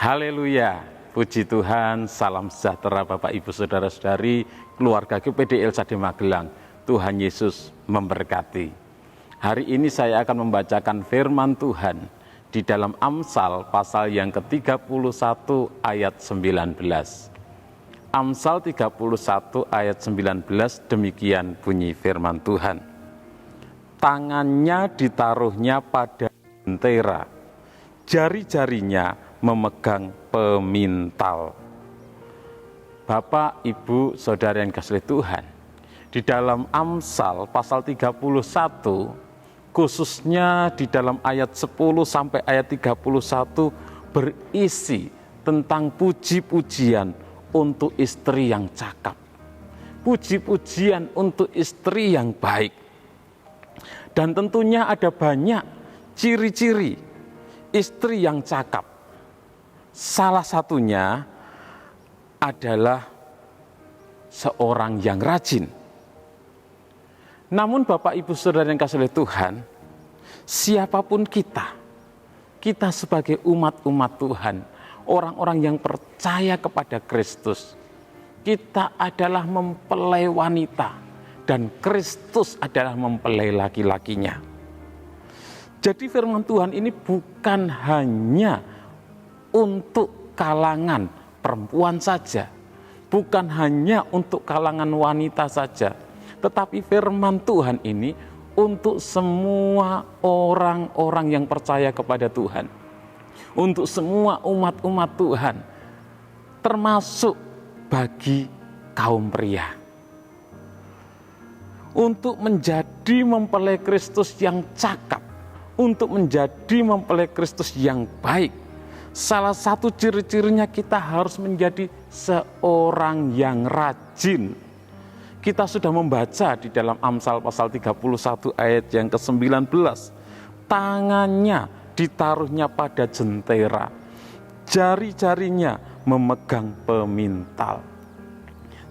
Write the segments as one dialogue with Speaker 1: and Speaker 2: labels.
Speaker 1: Haleluya, puji Tuhan, salam sejahtera Bapak Ibu Saudara-saudari, keluarga GPD LSD Magelang. Tuhan Yesus memberkati. Hari ini saya akan membacakan firman Tuhan di dalam Amsal pasal yang ke-31 ayat 19. Amsal 31 ayat 19 demikian bunyi firman Tuhan. Tangannya ditaruhnya pada jentera, jari-jarinya memegang pemintal. Bapak, Ibu, Saudara yang kasih Tuhan, di dalam Amsal pasal 31, khususnya di dalam ayat 10 sampai ayat 31 berisi tentang puji-pujian untuk istri yang cakap. Puji-pujian untuk istri yang baik. Dan tentunya ada banyak ciri-ciri istri yang cakap. Salah satunya adalah seorang yang rajin. Namun Bapak Ibu Saudara yang kasih oleh Tuhan, siapapun kita sebagai umat-umat Tuhan, orang-orang yang percaya kepada Kristus, kita adalah mempelai wanita dan Kristus adalah mempelai laki-lakinya. Jadi firman Tuhan ini bukan hanya untuk kalangan perempuan saja, bukan hanya untuk kalangan wanita saja, tetapi firman Tuhan ini untuk semua orang-orang yang percaya kepada Tuhan, untuk semua umat-umat Tuhan, termasuk bagi kaum pria. Untuk menjadi mempelai Kristus yang cakap, untuk menjadi mempelai Kristus yang baik, salah satu ciri-cirinya kita harus menjadi seorang yang rajin. Kita sudah membaca di dalam Amsal pasal 31 ayat yang ke-19. Tangannya ditaruhnya pada jentera, jari-jarinya memegang pemintal.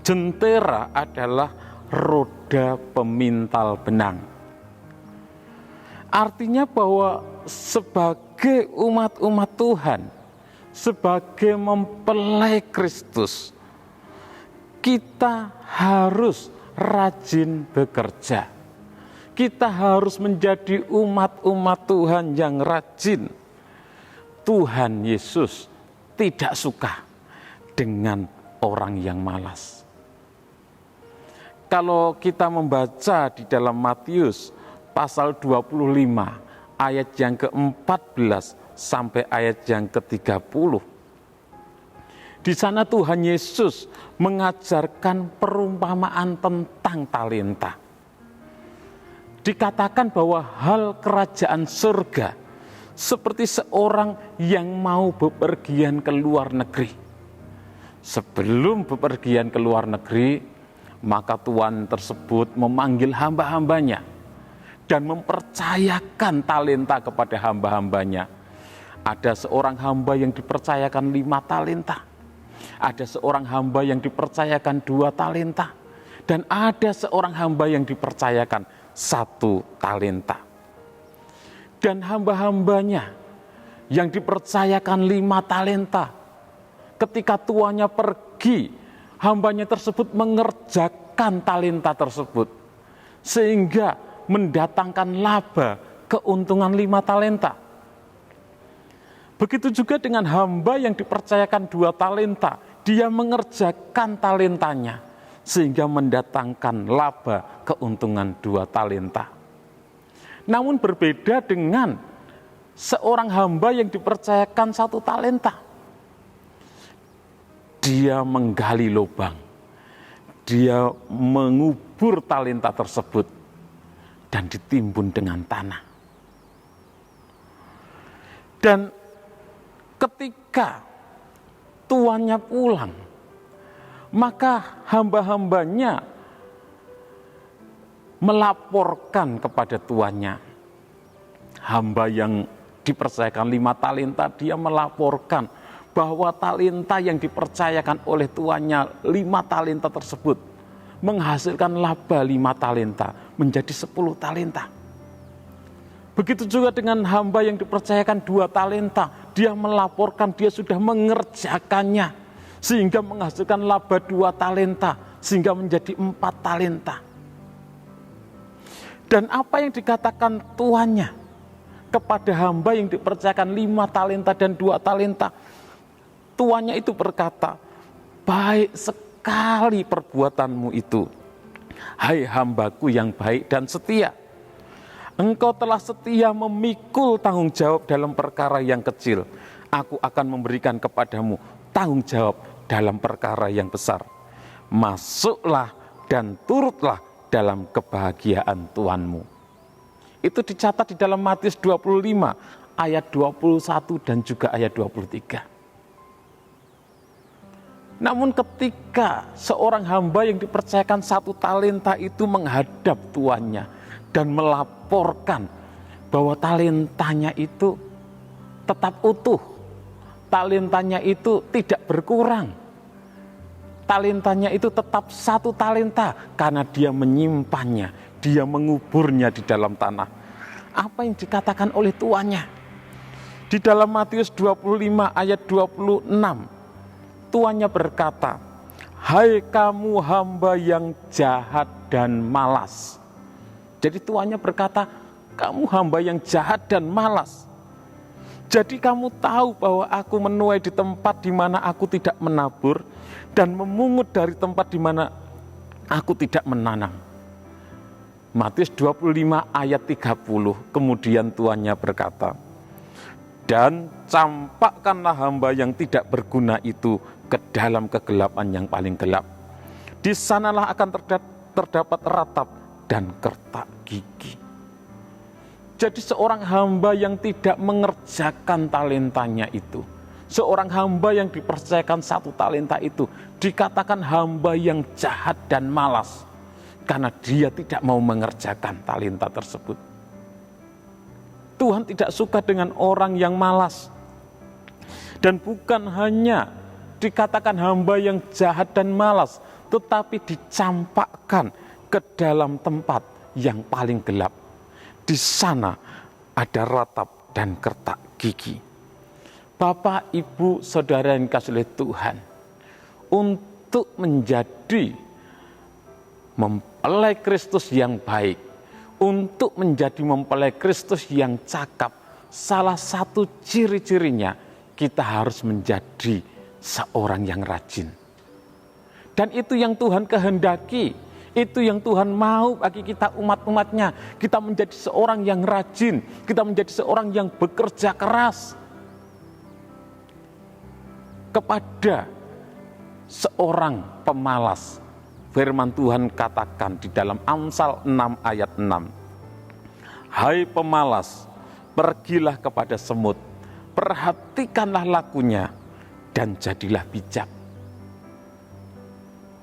Speaker 1: Jentera adalah roda pemintal benang. Artinya bahwa sebagai umat-umat Tuhan, sebagai mempelai Kristus, kita harus rajin bekerja. Kita harus menjadi umat-umat Tuhan yang rajin. Tuhan Yesus tidak suka dengan orang yang malas. Kalau kita membaca di dalam Matius pasal 25, ayat yang ke-14 sampai ayat yang ke-30. Di sana Tuhan Yesus mengajarkan perumpamaan tentang talenta. Dikatakan bahwa hal kerajaan surga seperti seorang yang mau bepergian ke luar negeri. Sebelum bepergian ke luar negeri, maka Tuhan tersebut memanggil hamba-hambanya dan mempercayakan talenta kepada hamba-hambanya. Ada seorang hamba yang dipercayakan 5 talenta. Ada seorang hamba yang dipercayakan 2 talenta. Dan ada seorang hamba yang dipercayakan 1 talenta. Dan hamba-hambanya yang dipercayakan 5 talenta, ketika tuannya pergi, hambanya tersebut mengerjakan talenta tersebut, sehingga mendatangkan laba, keuntungan 5 talenta. Begitu juga dengan hamba yang dipercayakan 2 talenta, dia mengerjakan talentanya, sehingga mendatangkan laba, keuntungan 2 talenta. Namun berbeda dengan seorang hamba yang dipercayakan 1 talenta. Dia menggali lubang, dia mengubur talenta tersebut, dan ditimbun dengan tanah. Dan ketika tuannya pulang, maka hamba-hambanya melaporkan kepada tuannya. Hamba yang dipercayakan 5 talenta, dia melaporkan bahwa talenta yang dipercayakan oleh tuannya 5 talenta tersebut menghasilkan laba 5 talenta menjadi 10 talenta. Begitu juga dengan hamba yang dipercayakan 2 talenta, dia melaporkan dia sudah mengerjakannya, sehingga menghasilkan laba 2 talenta, sehingga menjadi 4 talenta. Dan apa yang dikatakan tuannya kepada hamba yang dipercayakan 5 talenta dan 2 talenta? Tuannya itu berkata, baik sekali perbuatanmu itu, hai hambaku yang baik dan setia. Engkau telah setia memikul tanggung jawab dalam perkara yang kecil. Aku akan memberikan kepadamu tanggung jawab dalam perkara yang besar. Masuklah dan turutlah dalam kebahagiaan Tuhanmu. Itu dicatat di dalam Matius 25 ayat 21 dan juga ayat 23. Namun ketika seorang hamba yang dipercayakan 1 talenta itu menghadap tuannya dan melaporkan bahwa talentanya itu tetap utuh, talentanya itu tidak berkurang, talentanya itu tetap 1 talenta karena dia menyimpannya, dia menguburnya di dalam tanah. Apa yang dikatakan oleh tuannya? Di dalam Matius 25 ayat 26, tuannya berkata, hai kamu hamba yang jahat dan malas. Jadi tuannya berkata, kamu hamba yang jahat dan malas. Jadi kamu tahu bahwa aku menuai di tempat di mana aku tidak menabur, dan memungut dari tempat di mana aku tidak menanam. Matius 25 ayat 30, kemudian tuannya berkata, dan campakkanlah hamba yang tidak berguna itu ke dalam kegelapan yang paling gelap. Di sanalah akan terdapat ratap dan kertak gigi. Jadi seorang hamba yang tidak mengerjakan talentanya itu, seorang hamba yang dipercayakan 1 talenta itu, dikatakan hamba yang jahat dan malas, karena dia tidak mau mengerjakan talenta tersebut. Tuhan tidak suka dengan orang yang malas. Dan bukan hanya dikatakan hamba yang jahat dan malas, tetapi dicampakkan ke dalam tempat yang paling gelap. Di sana ada ratap dan kertak gigi. Bapak, Ibu, Saudara yang dikasihi oleh Tuhan, untuk menjadi mempelai Kristus yang baik, untuk menjadi mempelai Kristus yang cakap, salah satu ciri-cirinya kita harus menjadi seorang yang rajin. Dan itu yang Tuhan kehendaki, itu yang Tuhan mau bagi kita umat-umatnya. Kita menjadi seorang yang rajin, kita menjadi seorang yang bekerja keras. Kepada seorang pemalas, firman Tuhan katakan di dalam Amsal 6 ayat 6. Hai pemalas, pergilah kepada semut, perhatikanlah lakunya, dan jadilah bijak.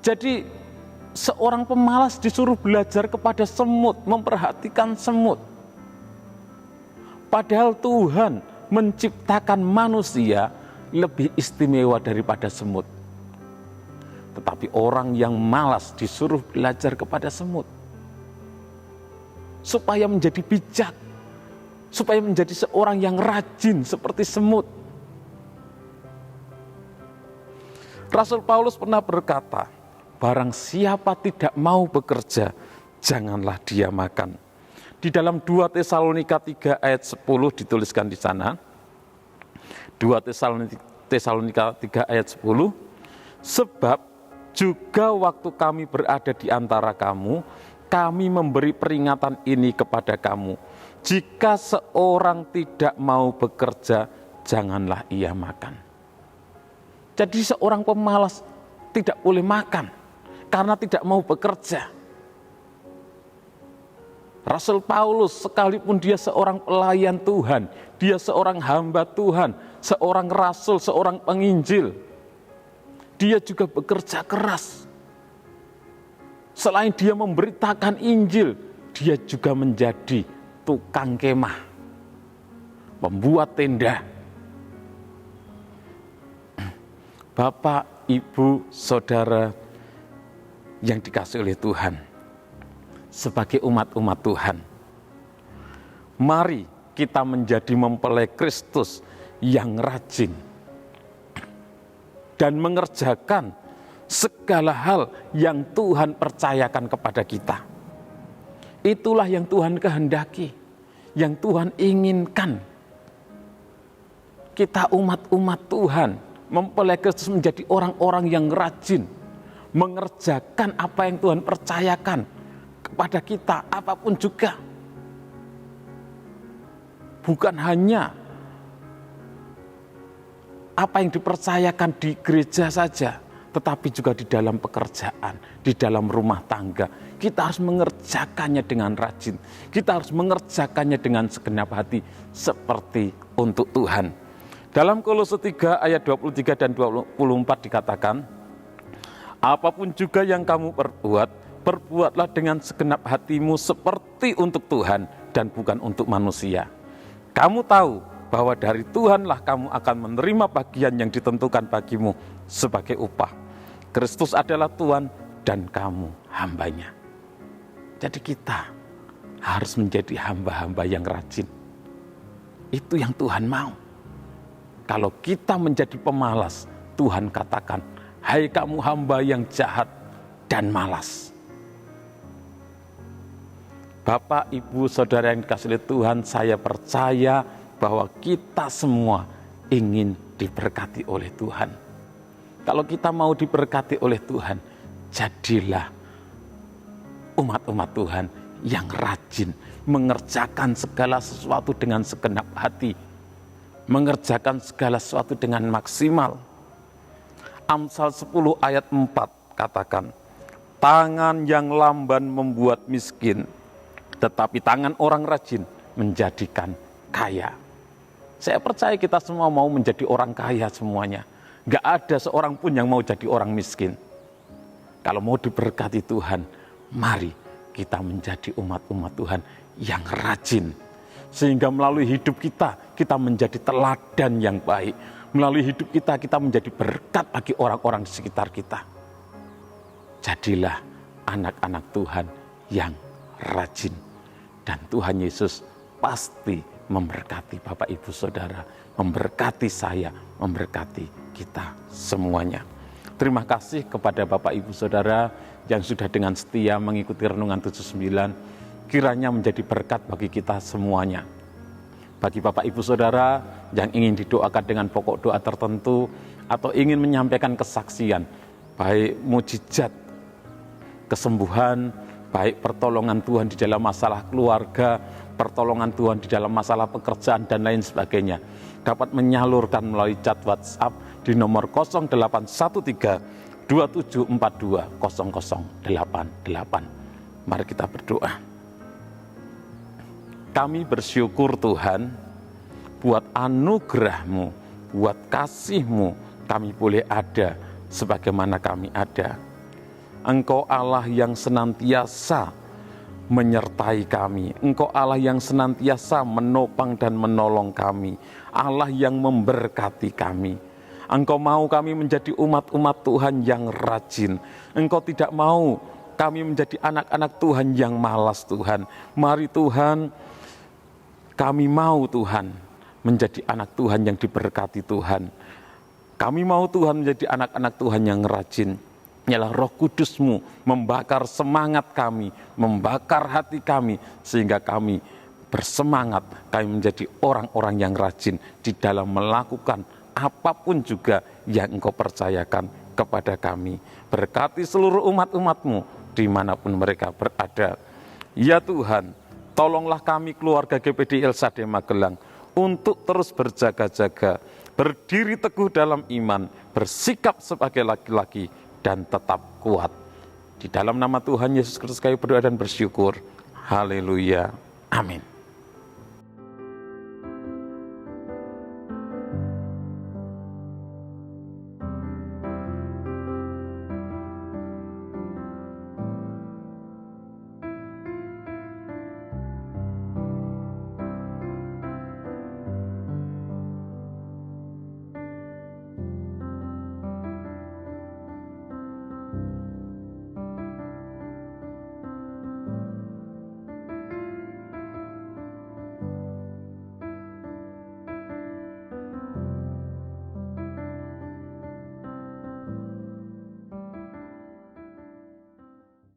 Speaker 1: Jadi seorang pemalas disuruh belajar kepada semut, memperhatikan semut. Padahal Tuhan menciptakan manusia lebih istimewa daripada semut. Tetapi orang yang malas disuruh belajar kepada semut, supaya menjadi bijak, supaya menjadi seorang yang rajin seperti semut. Rasul Paulus pernah berkata, barang siapa tidak mau bekerja, janganlah dia makan. Di dalam 2 Tesalonika 3 ayat 10 dituliskan di sana. 2 Tesalonika 3 ayat 10, sebab juga waktu kami berada di antara kamu, kami memberi peringatan ini kepada kamu. Jika seorang tidak mau bekerja, janganlah ia makan. Jadi seorang pemalas tidak boleh makan karena tidak mau bekerja. Rasul Paulus, sekalipun dia seorang pelayan Tuhan, dia seorang hamba Tuhan, seorang rasul, seorang penginjil, dia juga bekerja keras. Selain dia memberitakan Injil, dia juga menjadi tukang kemah, pembuat tenda. Bapak, Ibu, Saudara yang dikasihi oleh Tuhan, sebagai umat-umat Tuhan, mari kita menjadi mempelai Kristus yang rajin dan mengerjakan segala hal yang Tuhan percayakan kepada kita. Itulah yang Tuhan kehendaki, yang Tuhan inginkan. Kita umat-umat Tuhan mempelai Kristus menjadi orang-orang yang rajin, mengerjakan apa yang Tuhan percayakan kepada kita, apapun juga. Bukan hanya apa yang dipercayakan di gereja saja, tetapi juga di dalam pekerjaan, di dalam rumah tangga. Kita harus mengerjakannya dengan rajin. Kita harus mengerjakannya dengan segenap hati seperti untuk Tuhan. Dalam Kolose 3 ayat 23 dan 24 dikatakan, apapun juga yang kamu perbuat, perbuatlah dengan segenap hatimu seperti untuk Tuhan dan bukan untuk manusia. Kamu tahu bahwa dari Tuhanlah kamu akan menerima bagian yang ditentukan bagimu sebagai upah. Kristus adalah Tuhan dan kamu hambanya. Jadi kita harus menjadi hamba-hamba yang rajin. Itu yang Tuhan mau. Kalau kita menjadi pemalas, Tuhan katakan, hai kamu hamba yang jahat dan malas. Bapak, Ibu, Saudara yang dikasihi oleh Tuhan, saya percaya bahwa kita semua ingin diberkati oleh Tuhan. Kalau kita mau diberkati oleh Tuhan, jadilah umat-umat Tuhan yang rajin, mengerjakan segala sesuatu dengan segenap hati, mengerjakan segala sesuatu dengan maksimal. Amsal 10 ayat 4 katakan, tangan yang lamban membuat miskin, tetapi tangan orang rajin menjadikan kaya. Saya percaya kita semua mau menjadi orang kaya semuanya. Gak ada seorang pun yang mau jadi orang miskin. Kalau mau diberkati Tuhan, mari kita menjadi umat-umat Tuhan yang rajin. Sehingga melalui hidup kita menjadi teladan yang baik. Melalui hidup kita menjadi berkat bagi orang-orang di sekitar kita. Jadilah anak-anak Tuhan yang rajin. Dan Tuhan Yesus pasti memberkati Bapak Ibu Saudara, memberkati saya, memberkati kita semuanya. Terima kasih kepada Bapak Ibu Saudara yang sudah dengan setia mengikuti Renungan 79, kiranya menjadi berkat bagi kita semuanya. Bagi Bapak Ibu Saudara yang ingin didoakan dengan pokok doa tertentu atau ingin menyampaikan kesaksian, baik mujizat, kesembuhan, baik pertolongan Tuhan di dalam masalah keluarga, pertolongan Tuhan di dalam masalah pekerjaan dan lain sebagainya, dapat menyalurkan melalui chat WhatsApp di nomor 0813 2742 0088. Mari kita berdoa. Kami bersyukur Tuhan buat anugerah-Mu, buat kasih-Mu kami boleh ada sebagaimana kami ada. Engkau Allah yang senantiasa menyertai kami. Engkau Allah yang senantiasa menopang dan menolong kami. Allah yang memberkati kami. Engkau mau kami menjadi umat-umat Tuhan yang rajin. Engkau tidak mau kami menjadi anak-anak Tuhan yang malas Tuhan. Mari Tuhan, kami mau Tuhan menjadi anak Tuhan yang diberkati Tuhan. Kami mau Tuhan menjadi anak-anak Tuhan yang rajin. Ialah Roh Kudus-Mu membakar semangat kami, membakar hati kami, sehingga kami bersemangat, kami menjadi orang-orang yang rajin di dalam melakukan apapun juga yang Engkau percayakan kepada kami. Berkati seluruh umat-umat-Mu dimanapun mereka berada. Ya Tuhan, tolonglah kami keluarga GPD Elsade Magelang untuk terus berjaga-jaga, berdiri teguh dalam iman, bersikap sebagai laki-laki, dan tetap kuat. Di dalam nama Tuhan Yesus Kristus kami berdoa dan bersyukur. Haleluya. Amin.